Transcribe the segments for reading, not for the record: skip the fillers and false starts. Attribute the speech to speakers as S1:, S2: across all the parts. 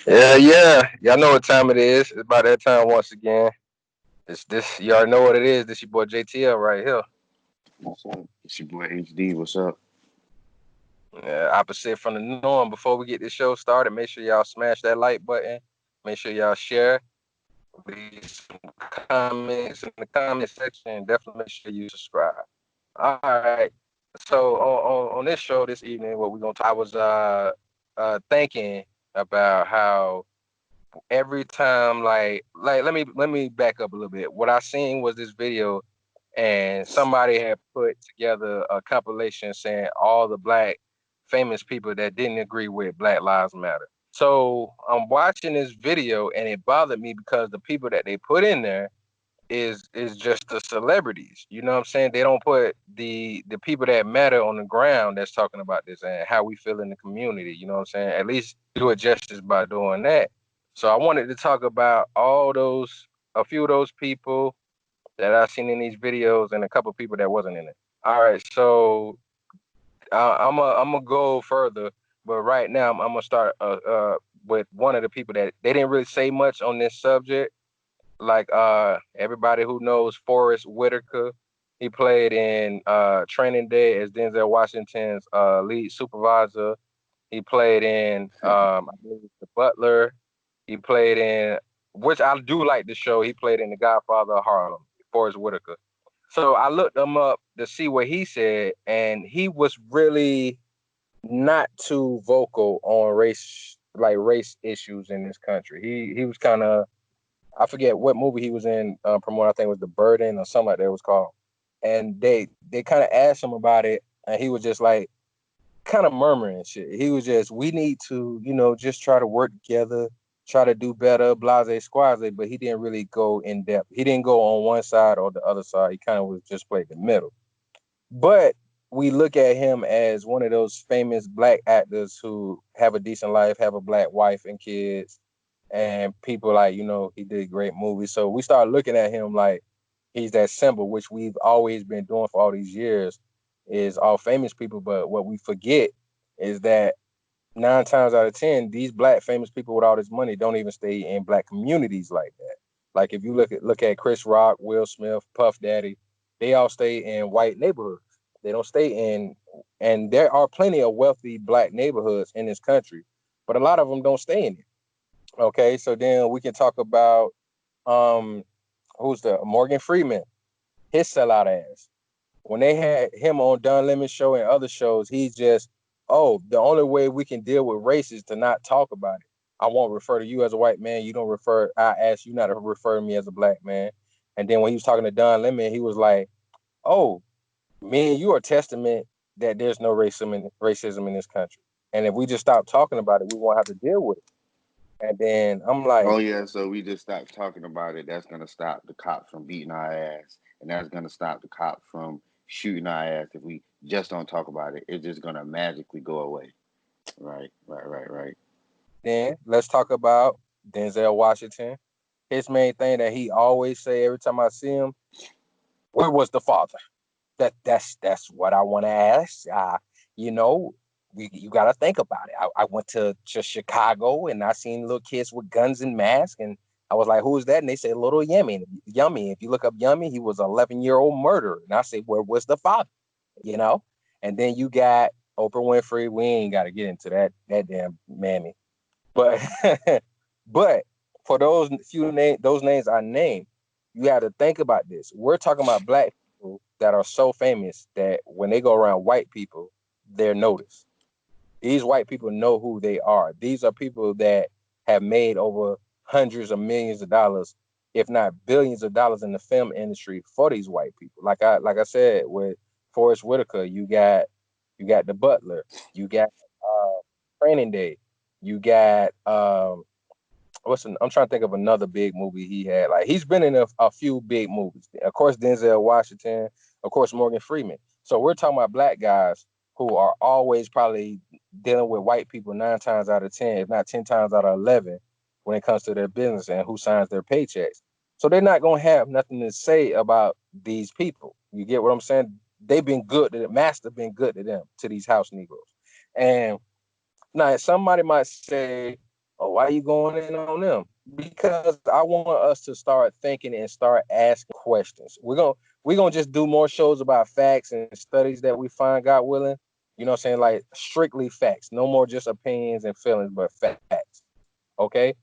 S1: Yeah. Y'all know what time it is. It's about that time once again. This. You already know what it is. This your boy JTL right here.
S2: What's up? It's your boy HD. What's up?
S1: Opposite from the norm. Before we get this show started, make sure y'all smash that like button. Make sure y'all share. Leave some comments in the comment section. Definitely make sure you subscribe. All right. So on this show this evening, what we're gonna talk. I was thinking about how every time let me back up a little bit. What I seen was this video and somebody had put together a compilation saying all the black famous people that didn't agree with Black Lives Matter. So I'm watching this video and it bothered me because the people that they put in there is just the celebrities. You know what I'm saying? They don't put the people that matter on the ground that's talking about this and how we feel in the community. You know what I'm saying? At least do it justice by doing that. So I wanted to talk about a few of those people that I seen in these videos and a couple of people that wasn't in it. All right, so I'm gonna go further, but right now I'm gonna start with one of the people that they didn't really say much on this subject. Like everybody who knows Forrest Whitaker, he played in Training Day as Denzel Washington's lead supervisor. He played in I believe it's The Butler. He played in, which I do like the show. He played in The Godfather of Harlem, Forrest Whitaker. So I looked him up to see what he said, and he was really not too vocal on race issues in this country. He was kind of, I forget what movie he was in promoting. I think it was The Burden or something like that it was called. And they kind of asked him about it, and he was just like kind of murmuring shit. He was just, we need to, just try to work together, try to do better, blase squaze. But he didn't really go in depth. He didn't go on one side or the other side. He kind of was just played the middle. But we look at him as one of those famous black actors who have a decent life, have a black wife and kids, and people like, he did great movies. So we start looking at him like he's that symbol, which we've always been doing for all these years, is all famous people. But what we forget is that 9 times out of 10, these black famous people with all this money don't even stay in black communities like that. Like if you look at Chris Rock, Will Smith, Puff Daddy, they all stay in white neighborhoods. They don't stay in, and there are plenty of wealthy black neighborhoods in this country, but a lot of them don't stay in it. Okay, so then we can talk about um who's the Morgan Freeman, his sellout ass. When they had him on Don Lemon show and other shows, he's just, oh, the only way we can deal with race is to not talk about it. I won't refer to you as a white man. You don't refer. I ask you not to refer to me as a black man. And then when he was talking to Don Lemon, he was like, oh, me and you are testament that there's no racism in this country. And if we just stop talking about it, we won't have to deal with it. And then I'm like,
S2: Oh yeah, so we just stopped talking about it. That's gonna stop the cops from beating our ass, and that's gonna stop the cops from shooting our ass if we just don't talk about it. It's just gonna magically go away. Right, right, right, right.
S1: then let's talk about Denzel Washington. His main thing that he always say every time I see him, where was the father? That's what I want to ask. You know, you got to think about it. I went to Chicago and I seen little kids with guns and masks, and I was like, "Who is that?" And they said, "Little Yummy." Yummy. If you look up Yummy, he was an 11-year-old murderer. And I said, "Where was the father?" You know. And then you got Oprah Winfrey. We ain't got to get into that damn mammy, but but for those names I named, you have to think about this. We're talking about black people that are so famous that when they go around white people, they're noticed. These white people know who they are. These are people that have made over hundreds of millions of dollars, if not billions of dollars in the film industry for these white people. Like I said with Forrest Whitaker, you got the Butler, you got Training Day, you got I'm trying to think of another big movie he had. Like he's been in a few big movies. Of course, Denzel Washington. Of course, Morgan Freeman. So we're talking about black guys who are always probably dealing with white people 9 times out of 10, if not 10 times out of 11, when it comes to their business and who signs their paychecks. So they're not gonna have nothing to say about these people. You get what I'm saying? They've been good to the master, been good to them, to these house Negroes. And now somebody might say, Oh, why you going in on them? Because I want us to start thinking and start asking questions. We're gonna just do more shows about facts and studies that we find, God willing. You know what I'm saying? Like strictly facts. No more just opinions and feelings, but facts. Okay.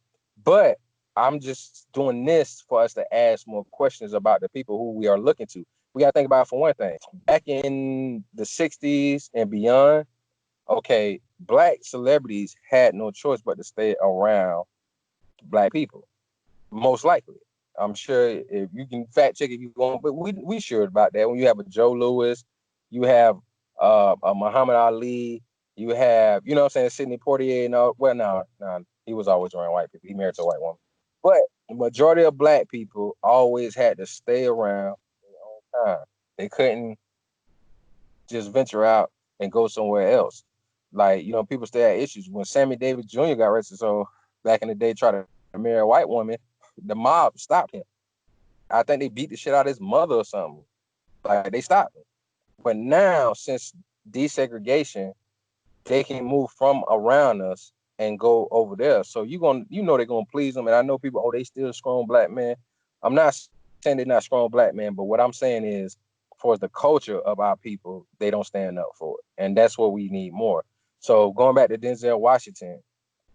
S1: But I'm just doing this for us to ask more questions about the people who we are looking to. We gotta think about it for one thing. Back in the 60s and beyond, okay, black celebrities had no choice but to stay around black people. Most likely. I'm sure if you can fact check if you want, but we sure about that. When you have a Joe Lewis, you have a Muhammad Ali, you have, you know what I'm saying, Sidney Poitier and all. Well, no, he was always around white people. He married to a white woman. But the majority of black people always had to stay around their own time. They couldn't just venture out and go somewhere else. Like, you know, people still had issues. When Sammy Davis Jr. got arrested, so back in the day, tried to marry a white woman, the mob stopped him. I think they beat the shit out of his mother or something. Like, they stopped him. But now, since desegregation, they can move from around us and go over there. So you know they're gonna please them. And I know people, oh, they still strong black man. I'm not saying they're not strong black men, but what I'm saying is, for the culture of our people, they don't stand up for it, and that's what we need more. So going back to Denzel Washington,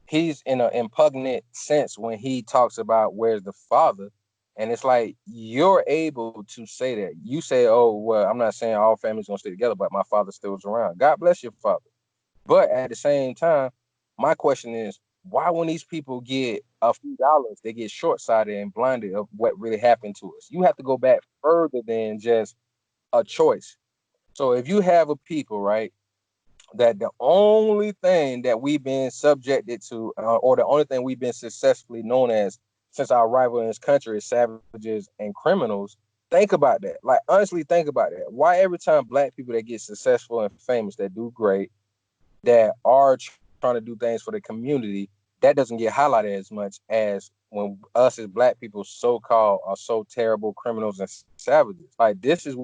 S1: he's in an impugnant sense when he talks about where's the father. And it's like you're able to say that. You say, oh, well, I'm not saying all families gonna stay together, but my father still was around. God bless your father. But at the same time, my question is, why when these people get a few dollars, they get short-sighted and blinded of what really happened to us? You have to go back further than just a choice. So if you have a people, right, that the only thing that we've been subjected to, or the only thing we've been successfully known as since our arrival in this country is savages and criminals. Think about that. Like, honestly, think about that. Why every time black people that get successful and famous, that do great, that are trying to do things for the community, that doesn't get highlighted as much as when us as black people so-called are so terrible criminals and savages. Like, this is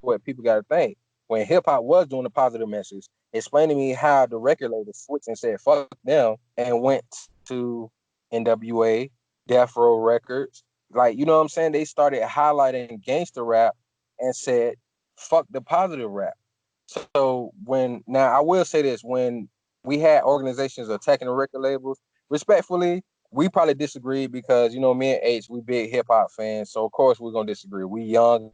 S1: what people got to think. When hip-hop was doing the positive message, explain to me how the record label switched and said fuck them and went to NWA, Death Row Records. Like, you know what I'm saying? They started highlighting gangster rap and said fuck the positive rap. So when now I will say this, when we had organizations attacking the record labels, respectfully, we probably disagree because you know me and H, we big hip hop fans, so of course we're gonna disagree. We young,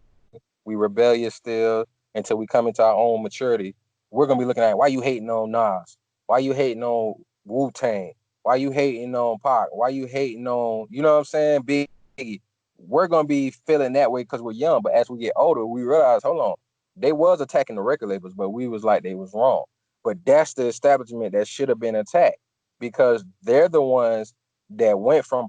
S1: we rebellious still until we come into our own maturity. We're gonna be looking at why you hating on Nas, why you hating on Wu Tang, why you hating on Pac, why you hating on, you know what I'm saying, Biggie. We're gonna be feeling that way because we're young, but as we get older, we realize, hold on, they was attacking the record labels, but we was like they was wrong. But that's the establishment that should have been attacked because they're the ones that went from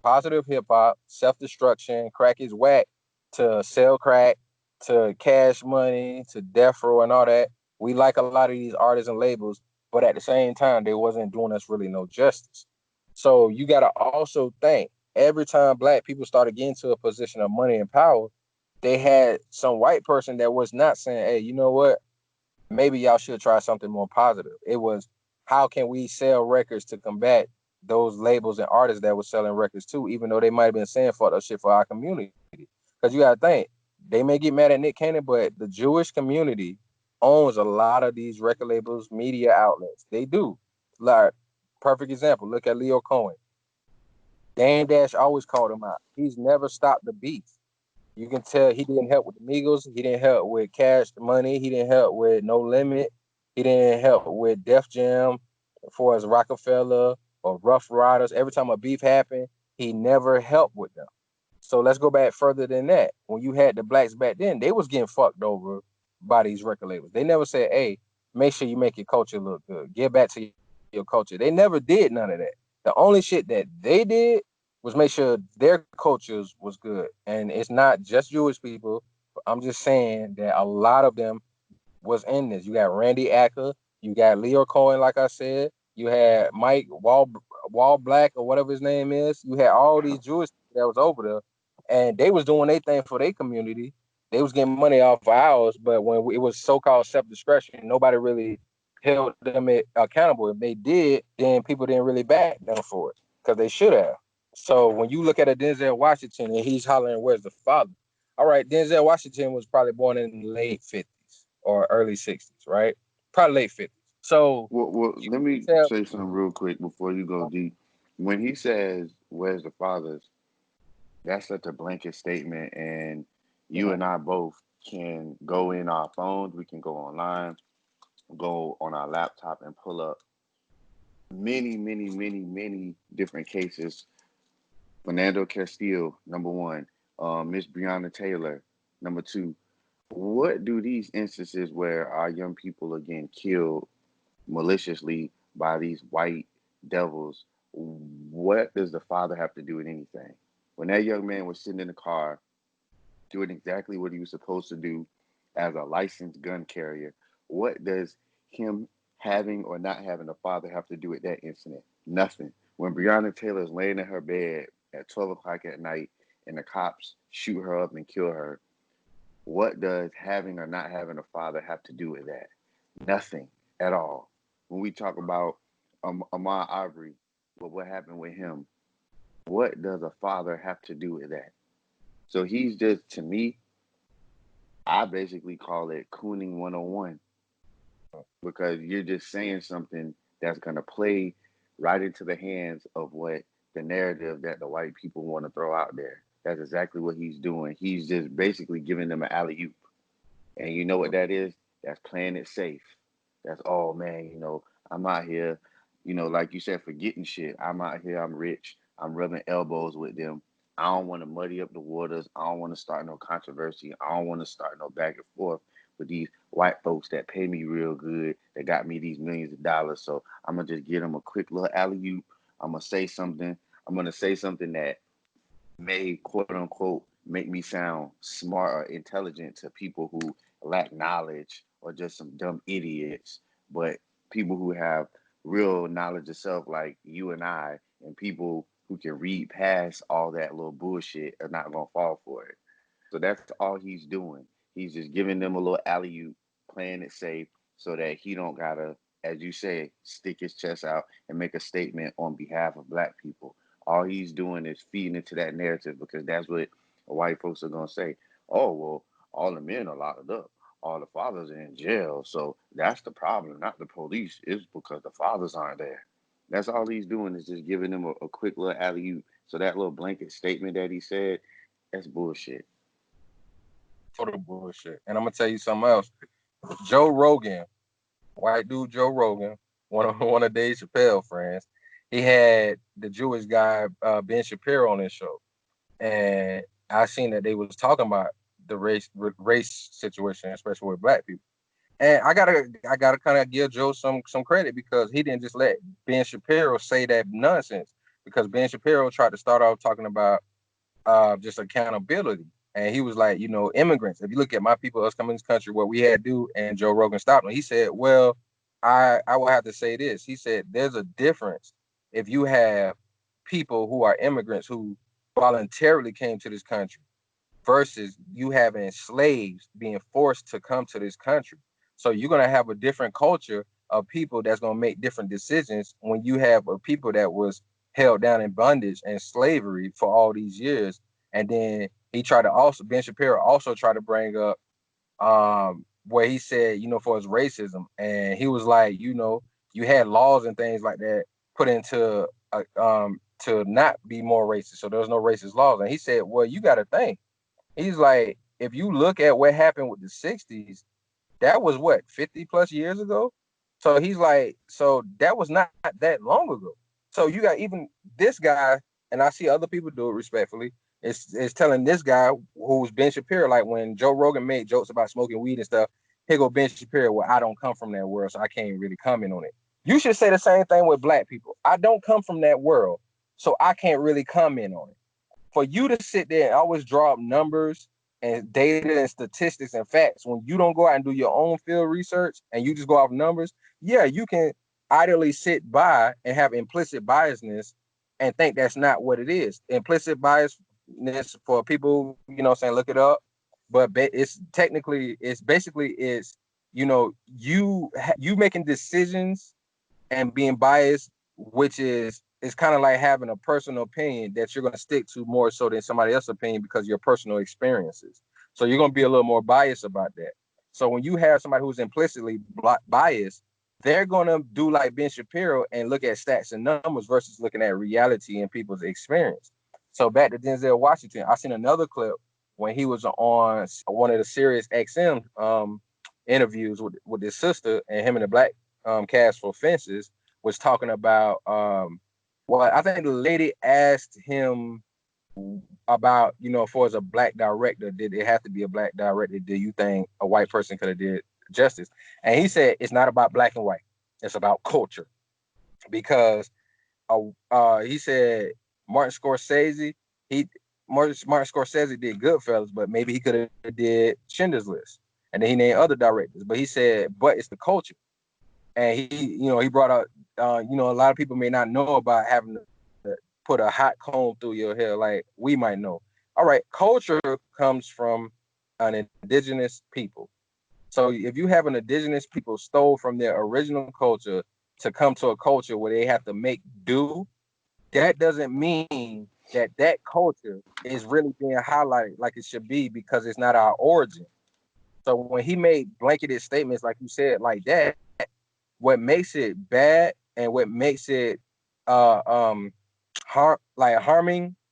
S1: positive hip hop, self-destruction, crack is whack, to sell crack, to cash money, to death row and all that. We like a lot of these artists and labels, but at the same time, they wasn't doing us really no justice. So you got to also think every time black people started getting to a position of money and power, they had some white person that was not saying, hey, you know what? Maybe y'all should try something more positive. It was, how can we sell records to combat those labels and artists that were selling records too, even though they might have been saying fuck that shit for our community. Because you gotta think, they may get mad at Nick Cannon, but the Jewish community owns a lot of these record labels, media outlets. They do. Like, perfect example, look at Leo Cohen. Dan Dash always called him out. He's never stopped the beef. You can tell he didn't help with the Migos. He didn't help with Cash Money. He didn't help with No Limit. He didn't help with Def Jam, for as Rockefeller or Rough Riders. Every time a beef happened, he never helped with them. So let's go back further than that. When you had the blacks back then, they was getting fucked over by these record labels. They never said, hey, make sure you make your culture look good. Get back to your culture. They never did none of that. The only shit that they did was make sure their cultures was good. And it's not just Jewish people. I'm just saying that a lot of them was in this. You got Randy Acker, you got Leo Cohen, like I said, you had Mike Wall Black or whatever his name is. You had all these Jewish people that was over there, and they was doing their thing for their community. They was getting money off of ours, but when it was so-called self-discretion, nobody really held them accountable. If they did, then people didn't really back them for it because they should have. So when you look at a Denzel Washington and he's hollering, "Where's the father?" All right, Denzel Washington was probably born in the late 50s or early 60s, right? Probably late 50s. So
S2: Well,
S1: you
S2: let
S1: can
S2: me
S1: tell.
S2: say something real quick before you go deep. When he says, "Where's the fathers?" That's such a blanket statement, and you
S1: Mhm.
S2: and I both can go in our phones. We can go online, go on our laptop, and pull up many different cases. Fernando Castillo, number one. Miss Breonna Taylor, number two. What do these instances where our young people are getting killed maliciously by these white devils, what does the father have to do with anything? When that young man was sitting in the car doing exactly what he was supposed to do as a licensed gun carrier, what does him having or not having a father have to do with that incident? Nothing. When Breonna Taylor is laying in her bed at 12 o'clock at night and the cops shoot her up and kill her, what does having or not having a father have to do with that? Nothing at all. When we talk about Ahmaud Arbery, what happened with him, what does a father have to do with that? So he's just, to me, I basically call it cooning 101 because you're just saying something that's going to play right into the hands of what the narrative that the white people want to throw out there. That's exactly what he's doing. He's just basically giving them an alley oop. And you know what that is? That's playing it safe. That's, oh man, I'm out here, like you said, forgetting shit. I'm out here, I'm rich, I'm rubbing elbows with them. I don't want to muddy up the waters. I don't want to start no controversy. I don't want to start no back and forth with these white folks that pay me real good, that got me these millions of dollars. So I'm gonna just give them a quick little alley oop. I'm gonna say something. I'm gonna say something that may quote unquote make me sound smart or intelligent to people who lack knowledge or just some dumb idiots, but people who have real knowledge of self like you and I, and people who can read past all that little bullshit are not gonna fall for it. So that's all he's doing. He's just giving them a little alley oop, playing it safe, so that he don't gotta, as you say, stick his chest out and make a statement on behalf of black people. All he's doing is feeding into that narrative because that's what white folks are gonna say. Oh well, all the men are locked up, all the fathers are in jail, so that's the problem, not the police. It's because the fathers aren't there. That's all he's doing is just giving them a quick little alley oop. So that little blanket statement that he said, that's bullshit.
S1: Total bullshit. And I'm gonna tell you something else. Joe Rogan, white dude Joe Rogan, one of Dave Chappelle friends, he had the Jewish guy Ben Shapiro on his show, and I seen that they was talking about the race situation, especially with black people. And I gotta kind of give Joe some credit because he didn't just let Ben Shapiro say that nonsense. Because Ben Shapiro tried to start off talking about just accountability. And he was like, immigrants. If you look at my people, us coming in this country, what we had to do, and Joe Rogan stopped him. He said, well, I will have to say this. He said, there's a difference if you have people who are immigrants who voluntarily came to this country versus you having slaves being forced to come to this country. So you're gonna have a different culture of people that's gonna make different decisions when you have a people that was held down in bondage and slavery for all these years. And then he tried to also Ben Shapiro also tried to bring up where he said, for his racism. And he was like, you had laws and things like that put into to not be more racist. So there's no racist laws. And he said, well, you gotta think. He's like, if you look at what happened with the 60s, that was what, 50 plus years ago? So he's like, so that was not that long ago. So you got even this guy, and I see other people do it respectfully, is telling this guy who's Ben Shapiro, like when Joe Rogan made jokes about smoking weed and stuff, here go Ben Shapiro, well, I don't come from that world, so I can't really comment on it. You should say the same thing with black people. I don't come from that world, so I can't really comment on it. For you to sit there and always draw up numbers and data and statistics and facts when you don't go out and do your own field research and you just go off numbers, yeah, you can idly sit by and have implicit biasness and think that's not what it is. Implicit biasness for people, saying look it up, but it's technically it's basically it's you making decisions and being biased, which is kind of like having a personal opinion that you're going to stick to more so than somebody else's opinion because of your personal experiences. So you're going to be a little more biased about that. So when you have somebody who's implicitly biased, they're going to do like Ben Shapiro and look at stats and numbers versus looking at reality and people's experience. So back to Denzel Washington, I seen another clip when he was on one of the Sirius XM interviews with his sister, and him and the black cast for Fences was talking about well, I think the lady asked him about, for as a black director, did it have to be a black director? Do you think a white person could have did justice? And he said it's not about black and white, it's about culture. Because he said Martin Scorsese, he Martin Scorsese did Goodfellas, but maybe he could have did Schindler's List, and then he named other directors. But he said, but it's the culture, and he brought up, a lot of people may not know about having to put a hot comb through your hair like we might know. All right, culture comes from an indigenous people. So if you have an indigenous people stole from their original culture to come to a culture where they have to make do, that doesn't mean that that culture is really being highlighted like it should be because it's not our origin. So when he made blanketed statements like you said like that, what makes it bad and what makes it harming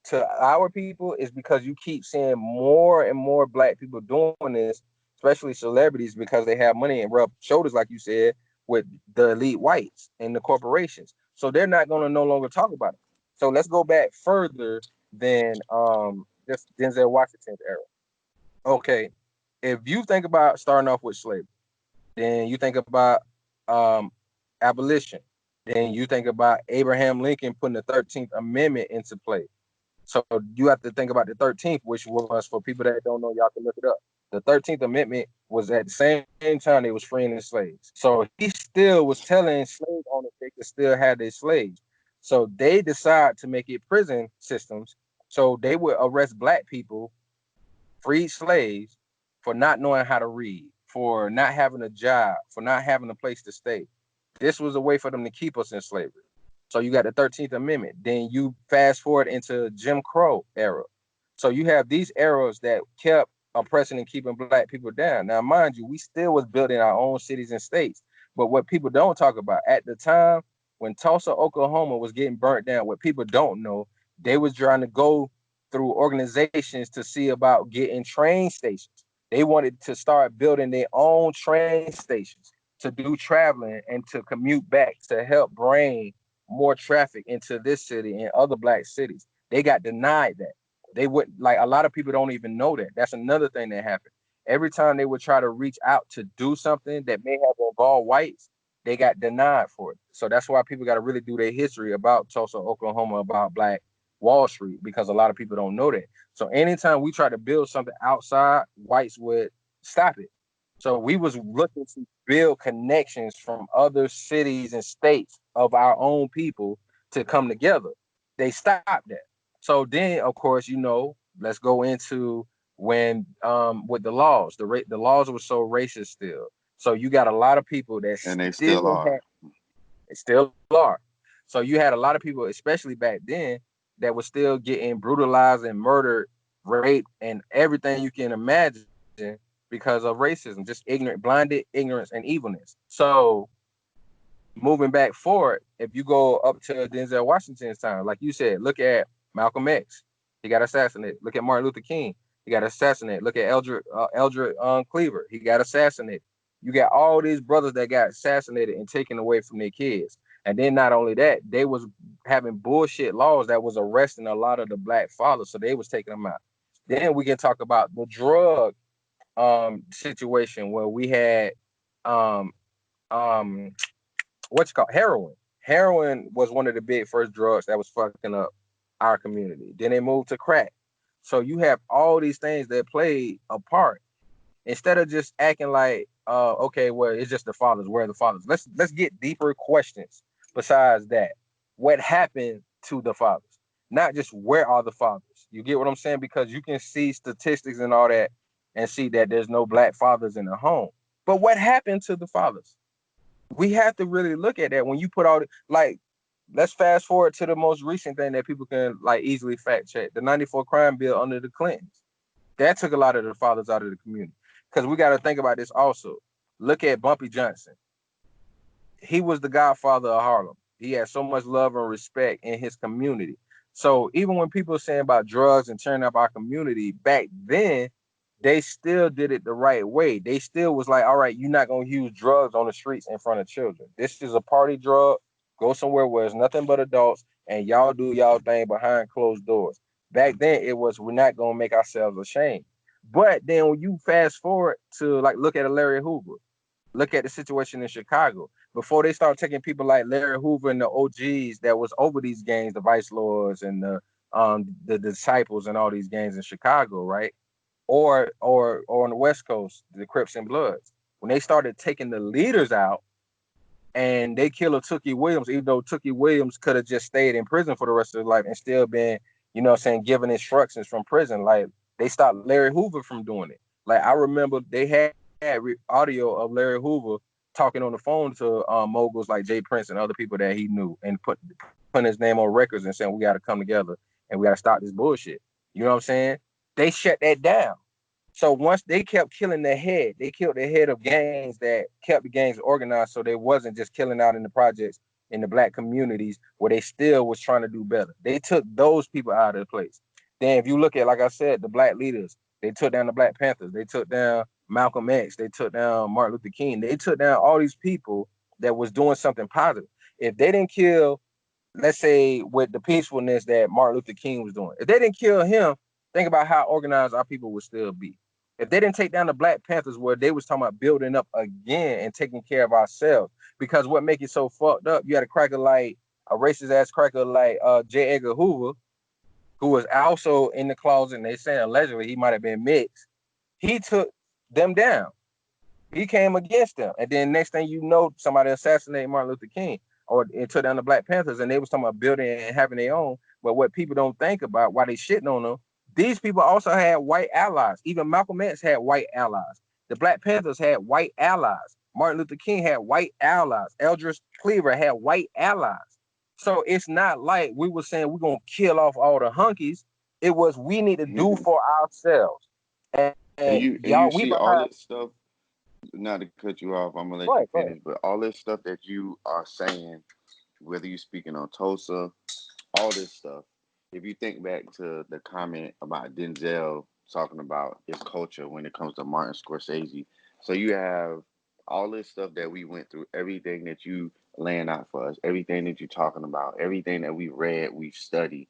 S1: to our people is because you keep seeing more and more black people doing this, especially celebrities, because they have money and rub shoulders, like you said, with the elite whites and the corporations. So they're not going to no longer talk about it. So let's go back further than just Denzel Washington's era. Okay, if you think about starting off with slavery, then you think about um, abolition. Then you think about Abraham Lincoln putting the 13th Amendment into play. So you have to think about the 13th, which was, for people that don't know, y'all can look it up. The 13th Amendment was at the same time they was freeing the slaves. So he still was telling slave owners they could still have their slaves. So they decide to make it prison systems. So they would arrest black people, freed slaves, for not knowing how to read, for not having a job, for not having a place to stay. This was a way for them to keep us in slavery. So you got the 13th Amendment. Then you fast forward into Jim Crow era. So you have these eras that kept oppressing and keeping black people down. Now, mind you, we still was building our own cities and states. But what people don't talk about, at the time when Tulsa, Oklahoma was getting burnt down, what people don't know, they was trying to go through organizations to see about getting train stations. They wanted to start building their own train stations to do traveling and to commute back to help bring more traffic into this city and other black cities. They got denied that. They would, like, a lot of people don't even know that. That's another thing that happened. Every time they would try to reach out to do something that may have involved whites, they got denied for it. So that's why people got to really do their history about Tulsa, Oklahoma, about Black Wall Street, because a lot of people don't know that. So anytime we try to build something outside, whites would stop it. So we was looking to build connections from other cities and states of our own people to come together. They stopped that. So then, of course, let's go into when with the laws. The laws were so racist still. So you got a lot of people that
S2: And they still
S1: still
S2: are.
S1: still are. So you had a lot of people, especially back then, that were still getting brutalized and murdered, raped, and everything you can imagine because of racism, just blinded ignorance and evilness. So moving back forward, if you go up to Denzel Washington's time, like you said, look at Malcolm X, he got assassinated. Look at Martin Luther King, he got assassinated. Look at Eldred Cleaver, he got assassinated. You got all these brothers that got assassinated and taken away from their kids. And then not only that, they was having bullshit laws that was arresting a lot of the black fathers, so they was taking them out. Then we can talk about the drug situation where we had um um what's called heroin. Heroin was one of the big first drugs that was fucking up our community. Then they moved to crack. So you have all these things that played a part. Instead of just acting like, okay, well, it's just the fathers. Where are the fathers? Let's get deeper questions besides that. What happened to the fathers? Not just where are the fathers. You get what I'm saying? Because you can see statistics and all that and see that there's no black fathers in the home. But what happened to the fathers? We have to really look at that when you put all the, like, let's fast forward to the most recent thing that people can like easily fact check. The 94 crime bill under the Clintons. That took a lot of the fathers out of the community. Because we got to think about this also. Look at Bumpy Johnson. He was the godfather of Harlem. He had so much love and respect in his community. So even when people are saying about drugs and tearing up our community, back then, they still did it the right way. They still was like, all right, you're not going to use drugs on the streets in front of children. This is a party drug. Go somewhere where it's nothing but adults and y'all do y'all thing behind closed doors. Back then, it was, we're not going to make ourselves ashamed. But then when you fast forward to like, look at a Larry Hoover, look at the situation in Chicago. Before they start taking people like Larry Hoover and the OGs that was over these gangs, the Vice Lords and the Disciples and all these gangs in Chicago, right? Or on the West Coast, the Crips and Bloods. When they started taking the leaders out and they killed a Tookie Williams, even though Tookie Williams could have just stayed in prison for the rest of his life and still been, you know what I'm saying, given instructions from prison. Like they stopped Larry Hoover from doing it. Like I remember they had audio of Larry Hoover talking on the phone to moguls like Jay Prince and other people that he knew and putting his name on records and saying we got to come together and we got to stop this bullshit. You know what I'm saying? They shut that down. So once they kept killing their head, they killed the head of gangs that kept the gangs organized so they wasn't just killing out in the projects in the black communities where they still was trying to do better. They took those people out of the place. Then if you look at, like I said, the black leaders, they took down the Black Panthers, they took down Malcolm X, they took down Martin Luther King, they took down all these people that was doing something positive. If they didn't kill, let's say with the peacefulness that Martin Luther King was doing, if they didn't kill him, think about how organized our people would still be. If they didn't take down the Black Panthers, where they was talking about building up again and taking care of ourselves, because what make it so fucked up, you had a cracker like a racist ass cracker like J. Edgar Hoover, who was also in the closet, and they saying allegedly he might have been mixed. He took them down. He came against them, and then next thing you know, somebody assassinated Martin Luther King, or it took down the Black Panthers, and they was talking about building and having their own. But what people don't think about, why they shitting on them, these people also had white allies. Even Malcolm X had white allies. The Black Panthers had white allies. Martin Luther King had white allies. Eldridge Cleaver had white allies. So it's not like we were saying we're gonna kill off all the hunkies. It was we need to do
S2: and
S1: for ourselves. And y'all,
S2: you
S1: we
S2: see all
S1: behind.
S2: that stuff. Not to cut you off, I'm gonna
S1: Go
S2: let you
S1: ahead, go ahead.
S2: finish. But all this stuff that you are saying, whether you're speaking on Tulsa, all this stuff. If you think back to the comment about Denzel talking about his culture when it comes to Martin Scorsese, so you have all this stuff that we went through, everything that you laying out for us, everything that you're talking about, everything that we read, we've studied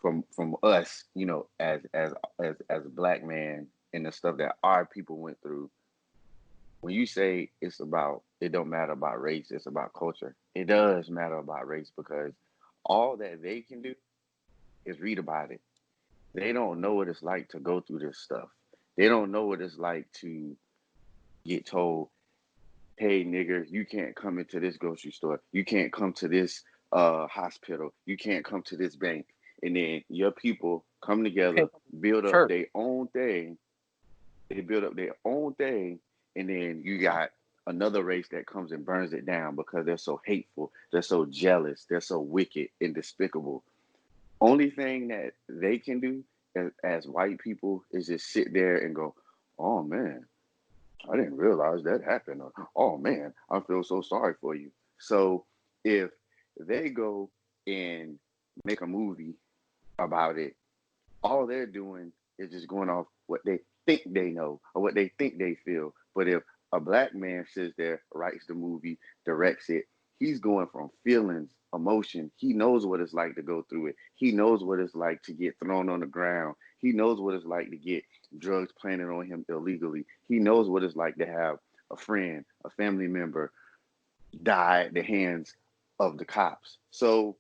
S2: from us, you know, as a black man, and the stuff that our people went through. When you say it's about, it don't matter about race, it's about culture. It does matter about race because all that they can do is read about it. They don't know what it's like to go through this stuff. They don't know what it's like to get told, hey nigger, you can't come into this grocery store. You can't come to this hospital. You can't come to this bank. And then your people come together, build up
S1: Church.
S2: their own thing. They build up their own thing, and then you got another race that comes and burns it down because they're so hateful, they're so jealous, they're so wicked and despicable. Only thing that they can do as white people is just sit there and go, oh man, I didn't realize that happened. Or, oh man, I feel so sorry for you. So if they go and make a movie about it, all they're doing is just going off what they think they know or what they think they feel. But if a black man sits there, writes the movie, directs it, he's going from feelings, emotion. He knows what it's like to go through it. He knows what it's like to get thrown on the ground. He knows what it's like to get drugs planted on him illegally. He knows what it's like to have a friend, a family member die at the hands of the cops. So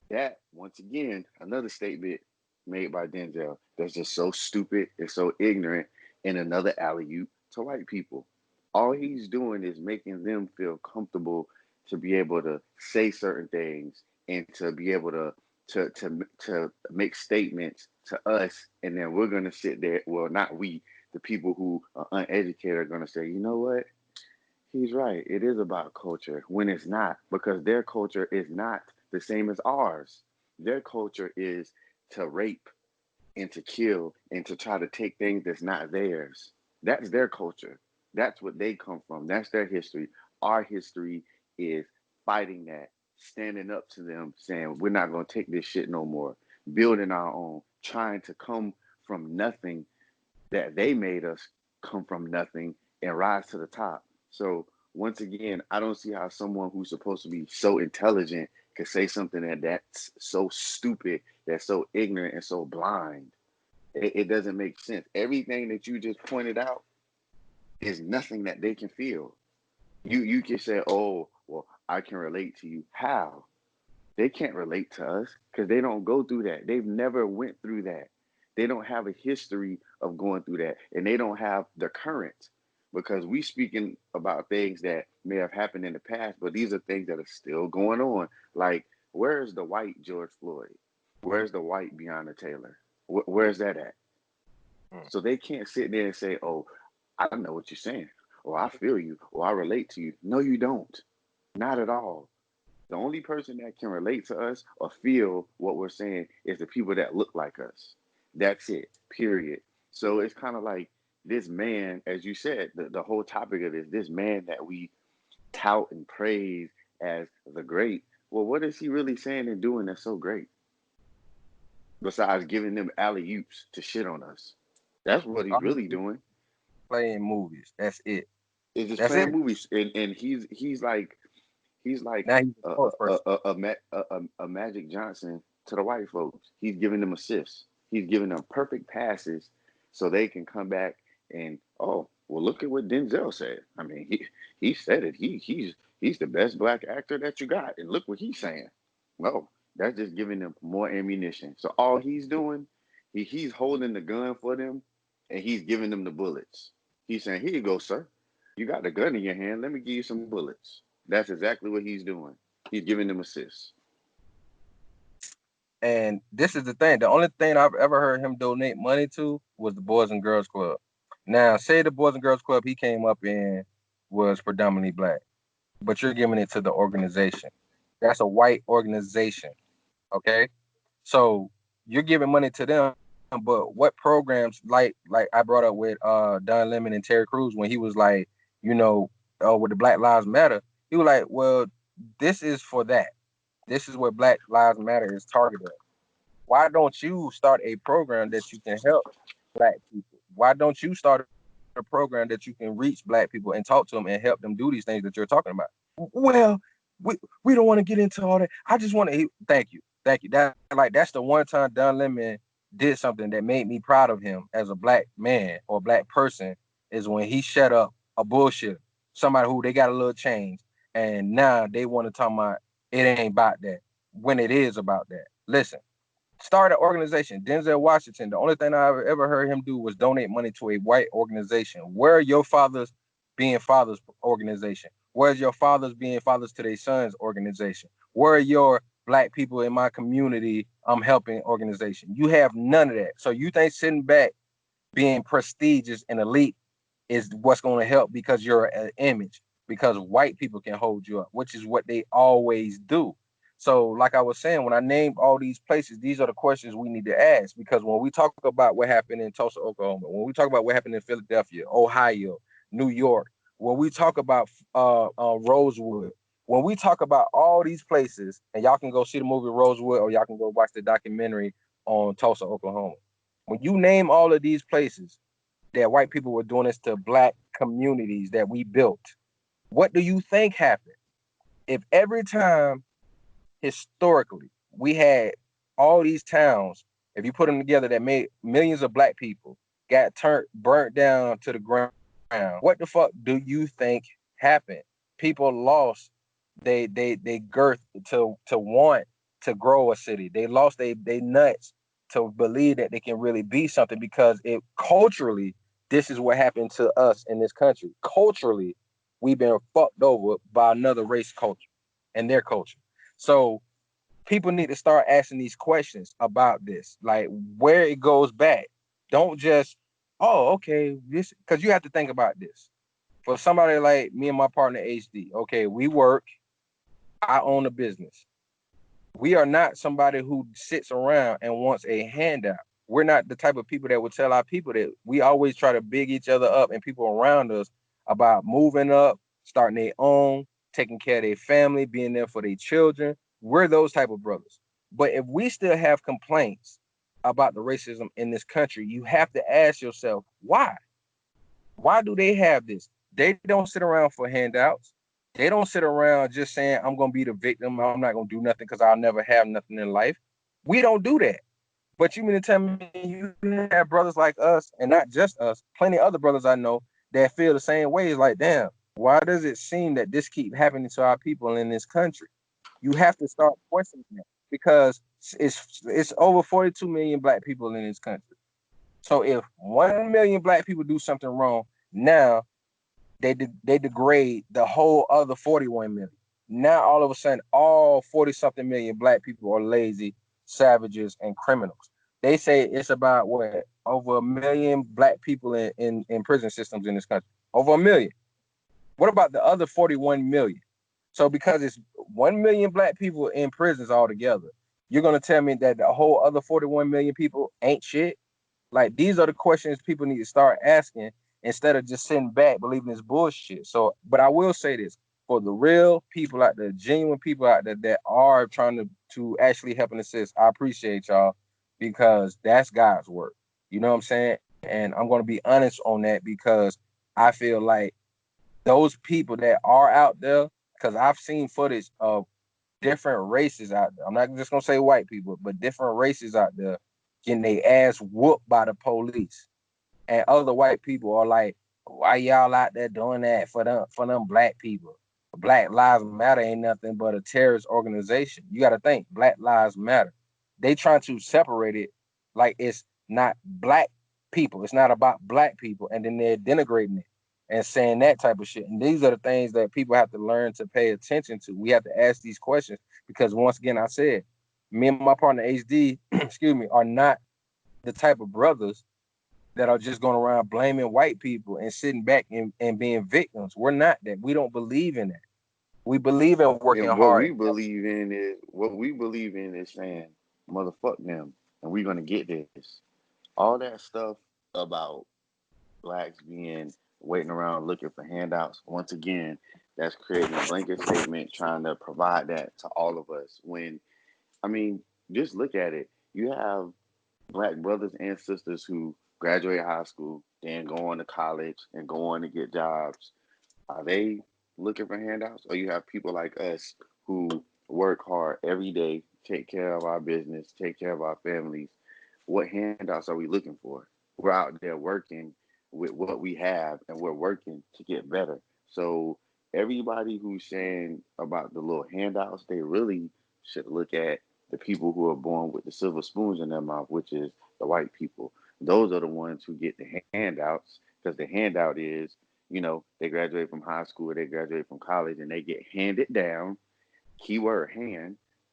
S2: that, once again, another statement made by Denzel that's just so stupid and so ignorant, and another alley oop to white people. All he's doing is making them feel comfortable to be able to say certain things and to be able to make statements to us, and then we're gonna sit there. Well, not we, the people who are uneducated are gonna say, you know what? He's right. It is about culture when it's not, because their culture is not the same as ours. Their culture is to rape and to kill and to try to take things that's not theirs. That's their culture. That's what they come from. That's their history. Our history is fighting that, standing up to them, saying, we're not going to take this shit no more, building our own, trying to come from nothing that they made us come from nothing and rise to the top. So once again, I don't see how someone who's supposed to be so intelligent could say something that's so stupid, that's so ignorant and so blind. It doesn't make sense. Everything that you just pointed out is nothing that they can feel. You can say, oh, well, I can relate to you. How? They can't relate to us because they don't go through that. They've never went through that. They don't have a history of going through that, and they don't have the current, because we speaking about things that may have happened in the past, but these are things that are still going on. Like, where's the white George Floyd? Where's the white Breonna Taylor? Where's that at?
S1: Mm.
S2: So they can't sit there and say, oh, I know what you're saying, or I feel you, or I relate to you. No, you don't. Not at all. The only person that can relate to us or feel what we're saying is the people that look like us. That's it, period. So it's kind of like this man, as you said, the whole topic of this man that we tout and praise as the great. Well, what is he really saying and doing that's so great? Besides giving them alley oops to shit on us. That's what he's
S1: All he
S2: really
S1: do is
S2: doing.
S1: playing movies. That's it.
S2: Is just
S1: That's it.
S2: playing movies. And he's like
S1: Now he's a spokesperson.
S2: a Magic Johnson to the white folks. He's giving them assists. He's giving them perfect passes so they can come back and, oh, well, look at what Denzel said. I mean, he said it. He's the best black actor that you got, and look what he's saying. No, that's just giving them more ammunition. So all he's doing, he's holding the gun for them, and he's giving them the bullets. He's saying, "Here you go, sir. You got the gun in your hand. Let me give you some bullets." That's exactly what he's doing. He's giving them assists.
S1: And this is the thing. The only thing I've ever heard him donate money to was the Boys and Girls Club. Now, say the Boys and Girls Club he came up in was predominantly black, but you're giving it to the organization. That's a white organization. Okay. So you're giving money to them, but what programs like I brought up with Don Lemon and Terry Crews when he was like, you know, with the Black Lives Matter, he was like, well, this is for that. This is what Black Lives Matter is targeted. Why don't you start a program that you can help black people? Why don't you start a program that you can reach black people and talk to them and help them do these things that you're talking about? Well, we don't want to get into all that. I just want to thank you. That's the one time Don Lemon did something that made me proud of him as a black man or black person is when he shut up a bullshit, somebody who they got a little change, and now they want to talk about it ain't about that when it is about that. Listen, start an organization. Denzel Washington, the only thing I've ever heard him do was donate money to a white organization. Where are your fathers being fathers organization? Where's your fathers being fathers to their sons organization? Where are your black people in my community helping organization? You have none of that. So you think sitting back being prestigious and elite is what's going to help because you're an image, because white people can hold you up, which is what they always do. So, like I was saying, when I named all these places, these are the questions we need to ask because when we talk about what happened in Tulsa, Oklahoma, when we talk about what happened in Philadelphia, Ohio, New York, when we talk about Rosewood, when we talk about all these places, and y'all can go see the movie Rosewood or y'all can go watch the documentary on Tulsa, Oklahoma. When you name all of these places, that white people were doing this to black communities that we built. What do you think happened? If every time historically we had all these towns, if you put them together that made millions of black people got burnt down to the ground, what the fuck do you think happened? People lost they girth to want to grow a city. They lost they nuts to believe that they can really be something because it culturally this is what happened to us in this country. Culturally, we've been fucked over by another race culture and their culture. So people need to start asking these questions about this, like where it goes back. Don't just, oh, okay, this because you have to think about this. for somebody like me and my partner HD, okay, we work, I own a business. We are not somebody who sits around and wants a handout. We're not the type of people that would tell our people that we always try to big each other up and people around us about moving up, starting their own, taking care of their family, being there for their children. We're those type of brothers. But if we still have complaints about the racism in this country, you have to ask yourself, why? Why do they have this? They don't sit around for handouts. They don't sit around just saying, I'm going to be the victim. I'm not going to do nothing because I'll never have nothing in life. We don't do that. But you mean to tell me you have brothers like us, and not just us, plenty of other brothers I know that feel the same way. It's like, damn, why does it seem that this keep happening to our people in this country? You have to start questioning that because it's over 42 million black people in this country. So if 1 million black people do something wrong, now they degrade the whole other 41 million. Now all of a sudden, all 40 something million black people are lazy, savages, and criminals. They say it's about what over 1 million black people in prison systems in this country. Over 1 million. What about the other 41 million? So because it's 1 million black people in prisons altogether, you're gonna tell me that the whole other 41 million people ain't shit? Like these are the questions people need to start asking instead of just sitting back believing this bullshit. So, but I will say this for the real people out there, genuine people out there that are trying to actually help and assist. I appreciate y'all because that's God's work. You know what I'm saying? And I'm gonna be honest on that because I feel like those people that are out there, because I've seen footage of different races out there. I'm not just gonna say white people, but different races out there getting their ass whooped by the police. And other white people are like, why y'all out there doing that for them black people? Black Lives Matter ain't nothing but a terrorist organization. You gotta think, Black Lives Matter. They trying to separate it like it's not black people. It's not about black people, and then they're denigrating it and saying that type of shit. And these are the things that people have to learn to pay attention to. We have to ask these questions because once again, I said, me and my partner HD, excuse me, are not the type of brothers that are just going around blaming white people and sitting back and being victims. We're not that. We don't believe in that. We believe in working
S2: And
S1: hard.
S2: what we believe in is saying, motherfuck them, and we're gonna get this. All that stuff about blacks being waiting around looking for handouts. Once again, that's creating a blanket statement trying to provide that to all of us. When I mean, just look at it. You have black brothers and sisters who graduate high school, then go on to college and go on to get jobs. Are they looking for handouts? Or you have people like us who work hard every day, take care of our business, take care of our families. What handouts are we looking for? We're out there working with what we have and we're working to get better. So everybody who's saying about the little handouts, they really should look at the people who are born with the silver spoons in their mouth, which is the white people. Those are the ones who get the handouts because the handout is, they graduate from high school, they graduate from college, and they get handed down, keyword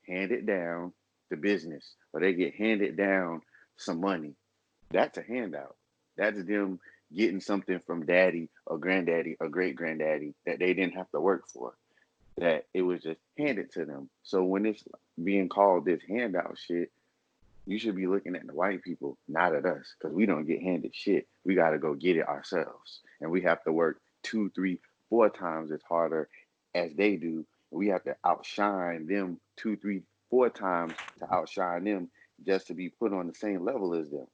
S2: handed down the business, or they get handed down some money. That's a handout. That's them getting something from daddy or granddaddy or great granddaddy that they didn't have to work for. That it was just handed to them. So when it's being called this handout shit, you should be looking at the white people, not at us, because we don't get handed shit. We got to go get it ourselves. And we have to work 2, 3, 4 times as harder as they do. We have to outshine them 2, 3, 4 times to outshine them just to be put on the same level as them.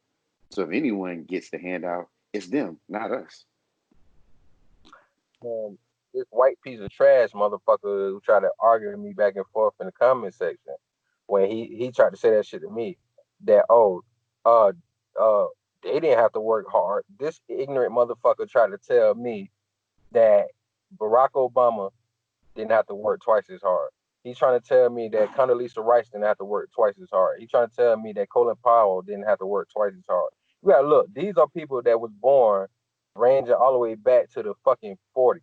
S2: So if anyone gets the handout, it's them, not us.
S1: Man, this white piece of trash motherfucker who tried to argue with me back and forth in the comment section when he tried to say that shit to me that uh uh they didn't have to work hard. This ignorant motherfucker tried to tell me that Barack Obama didn't have to work twice as hard. He's trying to tell me that Condoleezza Rice didn't have to work twice as hard. He's trying to tell me that Colin Powell didn't have to work twice as hard. You gotta look, these are people that was born ranging all the way back to the fucking 40s.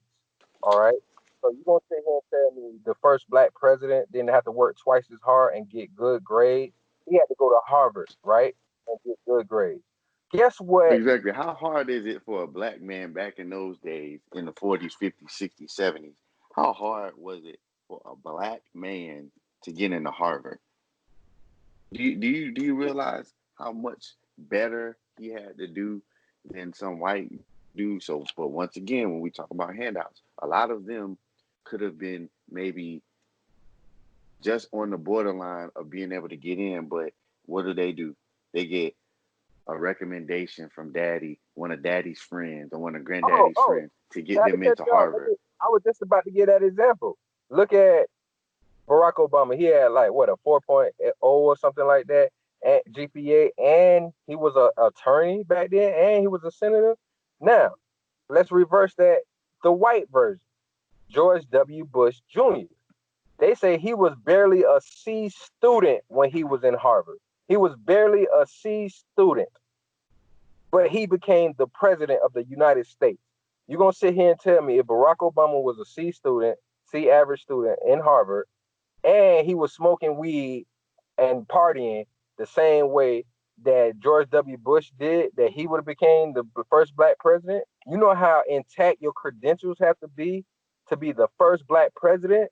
S1: All right. So you gonna sit here and tell me the first black president didn't have to work twice as hard and get good grades? He had to go to Harvard, right? And get good grades. Guess what?
S2: Exactly. How hard is it for a black man back in those days, in the 40s, 50s, 60s, 70s? How hard was it for a black man to get into Harvard? Do you realize how much better he had to do than some white dude? So, but once again, when we talk about handouts, a lot of them could have been maybe just on the borderline of being able to get in, but what do? They get a recommendation from daddy, one of daddy's friends, or one of
S1: Oh,
S2: granddaddy's
S1: oh,
S2: friends to get
S1: not to
S2: them
S1: cut
S2: into
S1: you off.
S2: Harvard.
S1: I was just about to give that example. Look at Barack Obama. He had like what, a 4.0 or something like that at GPA, and he was a attorney back then, and he was a senator. Now let's reverse that. The white version, George W. Bush Jr. They say he was barely a C student when he was in Harvard. He was barely a C student, but he became the president of the United States. You're gonna sit here and tell me if Barack Obama was a C student, C average student in Harvard, and he was smoking weed and partying the same way that George W. Bush did, that he would have became the first black president? You know how intact your credentials have to be the first black president?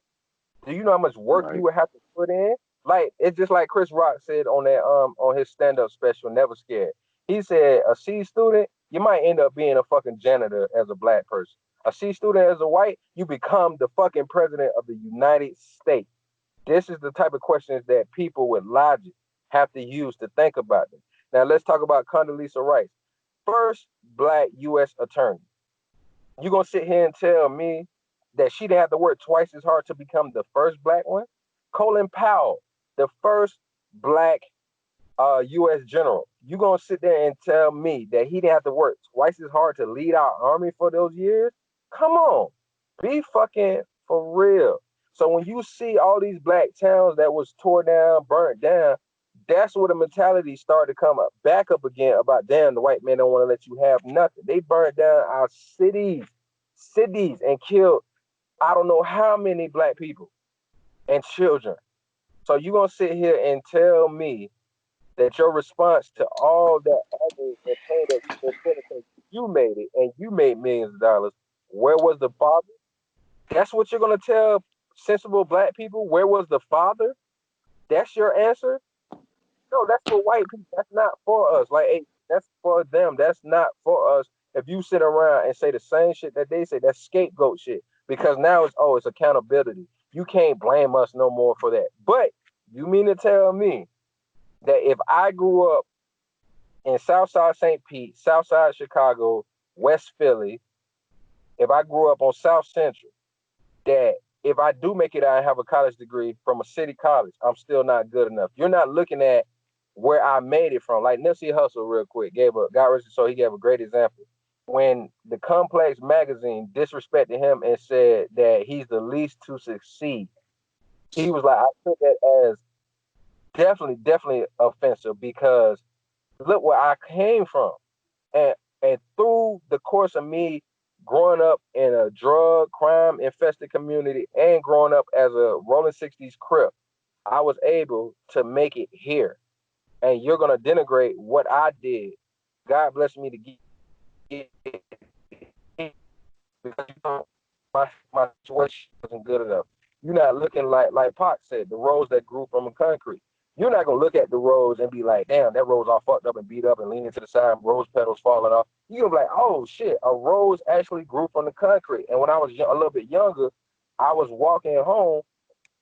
S1: Do you know how much work you
S2: Right.
S1: would have to put in? Like, it's just like Chris Rock said on that on his stand-up special, Never Scared. He said a C student, you might end up being a fucking janitor as a black person. A C student as a white, you become the fucking president of the United States. This is the type of questions that people with logic have to use to think about them. Now let's talk about Condoleezza Rice, first black U.S. attorney. You gonna sit here and tell me that she didn't have to work twice as hard to become the first black one? Colin Powell, the first black U.S. general. You gonna sit there and tell me that he didn't have to work twice as hard to lead our army for those years? Come on, be fucking for real. So when you see all these black towns that was torn down, burnt down, that's where the mentality started to come up back up again about damn, the white man don't want to let you have nothing. They burned down our cities and killed I don't know how many black people and children. So you gonna sit here and tell me that your response to all that agony and pain that you've been feeling since you made it and you made millions of dollars, where was the father? That's what you're gonna tell sensible black people? Where was the father? That's your answer? No, that's for white people. That's not for us. Like, hey, that's for them. That's not for us. If you sit around and say the same shit that they say, that's scapegoat shit. Because now it's accountability. You can't blame us no more for that. But you mean to tell me that if I grew up in Southside St. Pete, Southside Chicago, West Philly, if I grew up on South Central, that if I do make it out and have a college degree from a city college, I'm still not good enough. You're not looking at where I made it from. Like Nipsey Hussle, real quick, so he gave a great example. When the Complex magazine disrespected him and said that he's the least to succeed, he was like, I took that as definitely offensive because look where I came from. And and through the course of me growing up in a drug crime infested community and growing up as a rolling 60s crip, I was able to make it here. And you're gonna denigrate what I did. God bless me to get because you know my situation wasn't good enough. You're not looking like Pac said, the rose that grew from the concrete. You're not gonna look at the rose and be like, damn, that rose all fucked up and beat up and leaning to the side, rose petals falling off. You're gonna be like, oh shit, a rose actually grew from the concrete. And when I was a little bit younger, I was walking home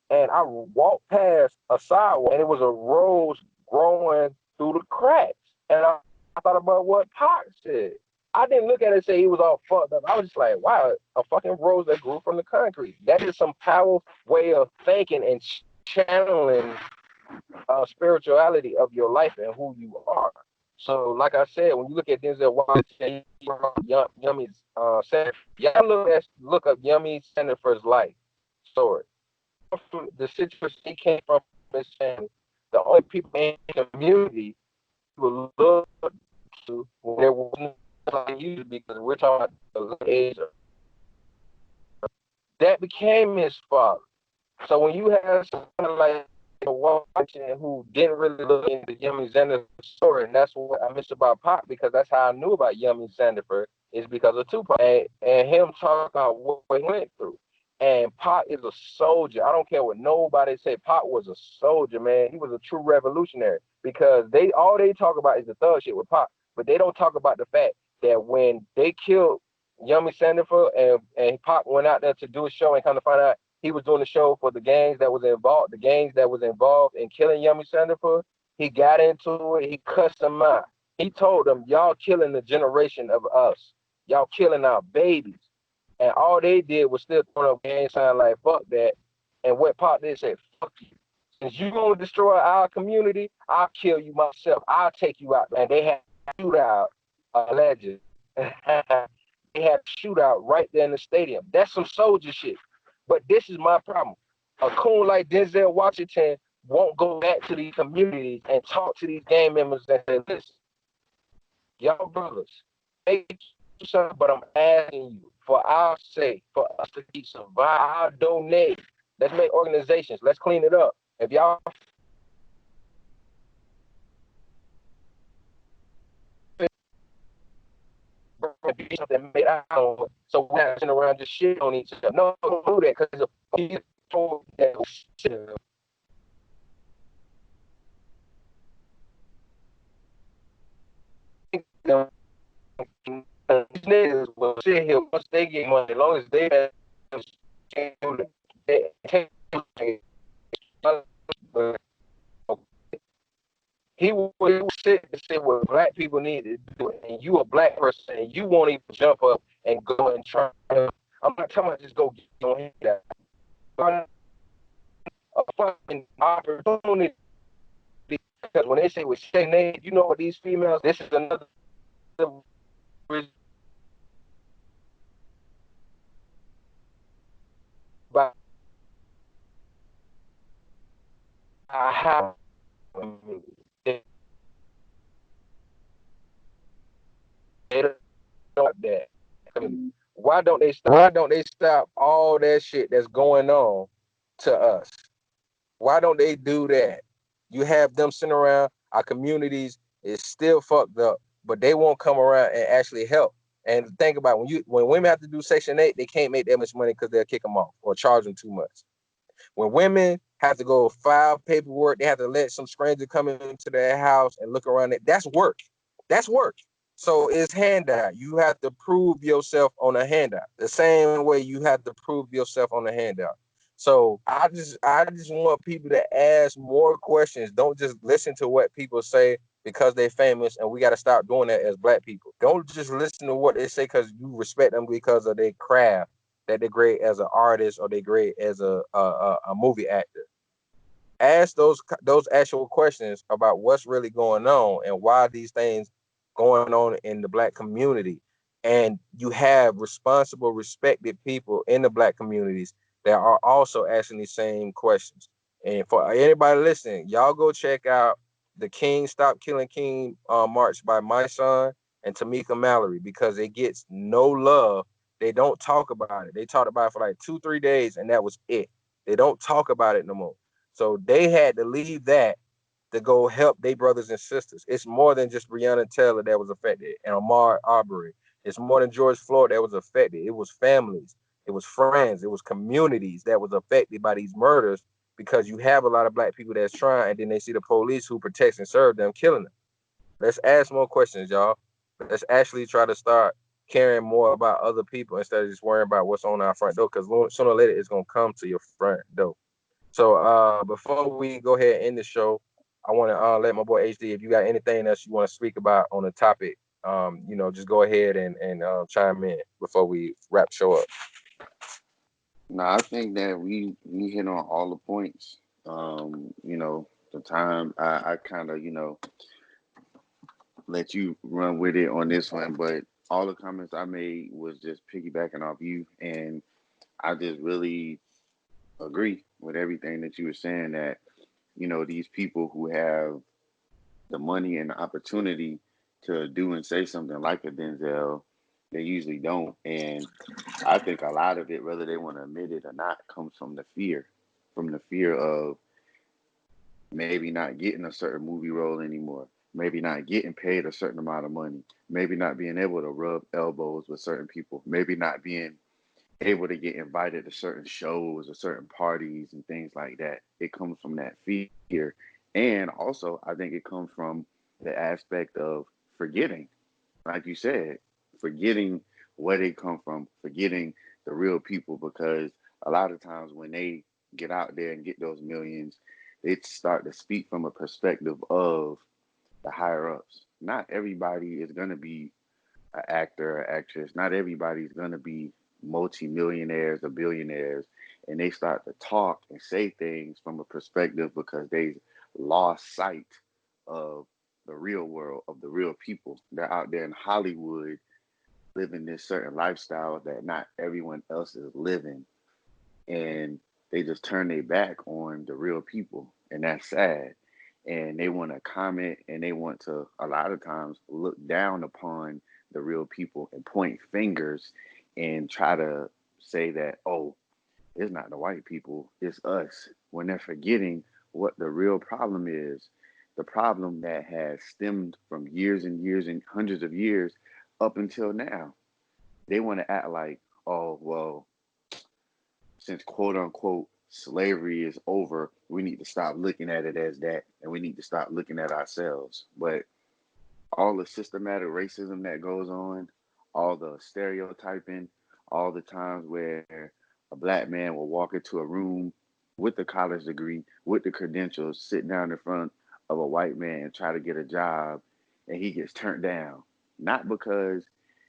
S1: and I walked past a sidewalk and it was a rose growing through the cracks. And I thought about what Pac said. I didn't look at it and say he was all fucked up. I was just like, wow, a fucking rose that grew from the concrete. That is some powerful way of thinking and channeling spirituality of your life and who you are. So, like I said, when you look at Denzel Washington, Yummy's center, y'all look up Yummy Center for his life story. The situation he came from his family, the only people in the community who look to when there was no like you because we're talking about the age that became his father. So when you have someone like Washington who didn't really look into Yummy Xander's story, and that's what I miss about Pac, because that's how I knew about Yummy Xanderford, is because of Tupac and him talking about what he went through. And Pac is a soldier. I don't care what nobody say. Pac was a soldier, man. He was a true revolutionary, because they talk about is the thug shit with Pac, but they don't talk about the fact that when they killed Yummy Sandifer and Pac went out there to do a show and kind of find out he was doing the show for the gangs that was involved in killing Yummy Sandifer. He got into it. He cussed them out. He told them, "Y'all killing the generation of us. Y'all killing our babies." And all they did was still throwing up gang sign like "fuck that." And what Pop did say, "Fuck you. Since you gonna destroy our community, I'll kill you myself. I'll take you out." And they had a shootout, alleged. They had a shootout right there in the stadium. That's some soldier shit. But this is my problem. A coon like Denzel Washington won't go back to these communities and talk to these gang members and say, "Listen, y'all brothers, make something, but I'm asking you, for our sake, for us to keep survive, I'll donate. Let's make organizations. Let's clean it up. If y'all be something made out, so we're not sitting around just shit on each other. No, don't do that, because you told that shit. These niggas will sit here once they get money, as long as they he will sit and say what black people need to do, and you a black person, and you won't even jump up and go and try. I'm not talking about just go get your head out. A fucking opportunity, because when they say with Shay Nate, you know what, these females, this is another reason why I have they don't that. Why don't they stop all that shit that's going on to us? Why don't they do that? You have them sitting around, our communities is still fucked up, but they won't come around and actually help. And think about when women have to do Section 8, they can't make that much money because they'll kick them off or charge them too much. When women have to go file paperwork, they have to let some stranger come into their house and look around it. That's work. That's work. So it's handout. You have to prove yourself on a handout. The same way you have to prove yourself on a handout. So I just want people to ask more questions. Don't just listen to what people say because they're famous, and we got to stop doing that as black people. Don't just listen to what they say because you respect them because of their craft, that they're great as an artist or they're great as a movie actor. Ask those actual questions about what's really going on and why these things going on in the black community. And you have responsible, respected people in the black communities that are also asking these same questions. And for anybody listening, y'all go check out the King Stop Killing King march by my son and Tamika Mallory, because it gets no love. They don't talk about it. They talked about it for like 2-3 days, and that was it. They don't talk about it no more. So they had to leave that to go help their brothers and sisters. It's more than just Breonna Taylor that was affected and Ahmaud Arbery. It's more than George Floyd that was affected. It was families, it was friends, it was communities that was affected by these murders, because you have a lot of black people that's trying, and then they see the police who protects and serve them killing them. Let's ask more questions, y'all. Let's actually try to start caring more about other people instead of just worrying about what's on our front door, because sooner or later it's going to come to your front door. So before we go ahead and end the show, I want to let my boy HD, if you got anything else you want to speak about on the topic, just go ahead and chime in before we wrap the show up.
S2: No, I think that we hit on all the points. The time I kind of let you run with it on this one, but all the comments I made was just piggybacking off you, and I just really agree with everything that you were saying. That these people who have the money and the opportunity to do and say something like a Denzel, they usually don't. And I think a lot of it, whether they want to admit it or not, comes from the fear of maybe not getting a certain movie role anymore, maybe not getting paid a certain amount of money, maybe not being able to rub elbows with certain people, maybe not being able to get invited to certain shows or certain parties and things like that. It comes from that fear. And also, I think it comes from the aspect of forgetting, like you said, forgetting where they come from, forgetting the real people, because a lot of times when they get out there and get those millions, they start to speak from a perspective of the higher ups. Not everybody is going to be an actor or actress. Not everybody's going to be multimillionaires or billionaires. And they start to talk and say things from a perspective because they lost sight of the real world, of the real people. They're out there in Hollywood living this certain lifestyle that not everyone else is living. And they just turn their back on the real people. And that's sad. And they want to comment and they want to, a lot of times, look down upon the real people and point fingers and try to say that, oh, it's not the white people, it's us, when they're forgetting what the real problem is. The problem that has stemmed from years and years and hundreds of years up until now. They want to act like, oh, well, since quote unquote slavery is over, we need to stop looking at it as that and we need to stop looking at ourselves. But all the systematic racism that goes on, all the stereotyping, all the times where a black man will walk into a room with a college degree, with the credentials, sit down in front of a white man and try to get a job, and he gets turned down. Not because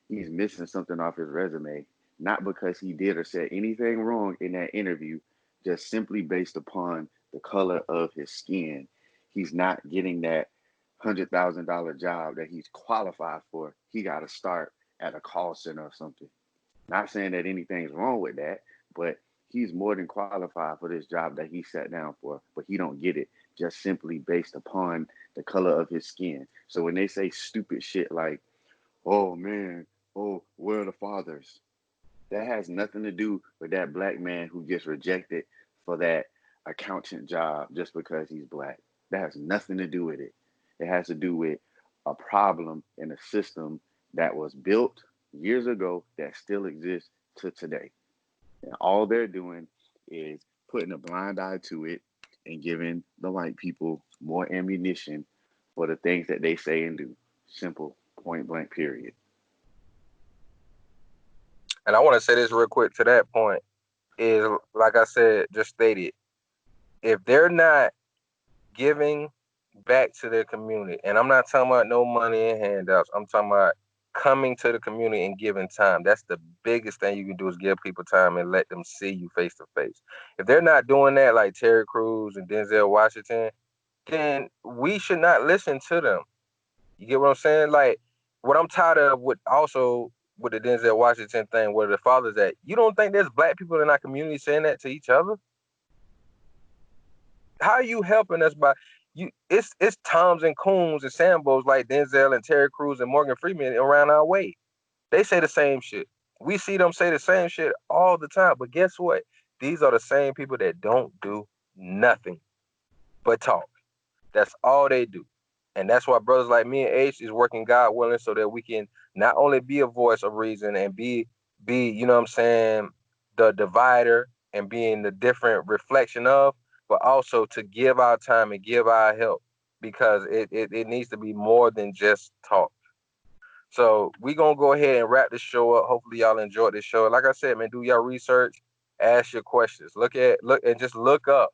S2: he's missing something off his resume, not because he did or said anything wrong in that interview, just simply based upon the color of his skin. He's not getting that $100,000 job that he's qualified for. He got to start at a call center or something. Not saying that anything's wrong with that, but he's more than qualified for this job that he sat down for, but he don't get it just simply based upon the color of his skin. So when they say stupid shit like, oh man, oh, where are the fathers? That has nothing to do with that black man who gets rejected for that accountant job just because he's black. That has nothing to do with it. It has to do with a problem in a system that was built years ago that still exists to today. And all they're doing is putting a blind eye to it and giving the white people more ammunition for the things that they say and do. Simple, point blank, period.
S1: And I want to say this real quick to that point is, like I said, just stated, if they're not giving back to their community, and I'm not talking about no money and handouts, I'm talking about coming to the community and giving time. That's the biggest thing you can do is give people time and let them see you face to face. If they're not doing that, like Terry Crews and Denzel Washington, then we should not listen to them. You get what I'm saying? Like, what I'm tired of with also with the Denzel Washington thing, where the fathers at, you don't think there's black people in our community saying that to each other? How are you helping us by you? It's Toms and Coons and Sambos like Denzel and Terry Crews and Morgan Freeman around our way. They say the same shit. We see them say the same shit all the time. But guess what? These are the same people that don't do nothing but talk. That's all they do. And that's why brothers like me and H is working God willing so that we can not only be a voice of reason and be, you know what I'm saying, the divider and being the different reflection of, but also to give our time and give our help because it needs to be more than just talk. So we gonna go ahead and wrap this show up. Hopefully y'all enjoyed this show. Like I said, man, do your research, ask your questions, look and just look up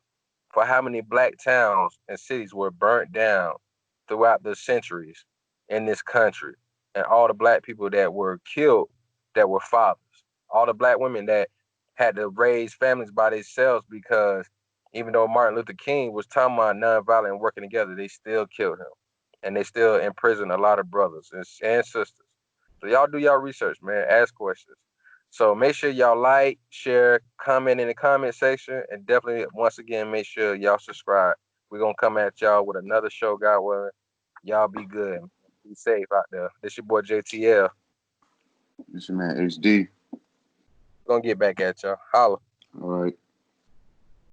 S1: for how many black towns and cities were burnt down throughout the centuries in this country, and all the black people that were killed that were fathers, all the black women that had to raise families by themselves because even though Martin Luther King was talking about nonviolent and working together, they still killed him and they still imprison a lot of brothers and sisters. So y'all do y'all research, man. Ask questions. So make sure y'all like, share, comment in the comment section, and definitely once again make sure y'all subscribe. We're gonna come at y'all with another show, God willing. Y'all be good. Be safe out there. This your boy JTL.
S2: This your man HD.
S1: Gonna get back at y'all. Holla.
S2: All right.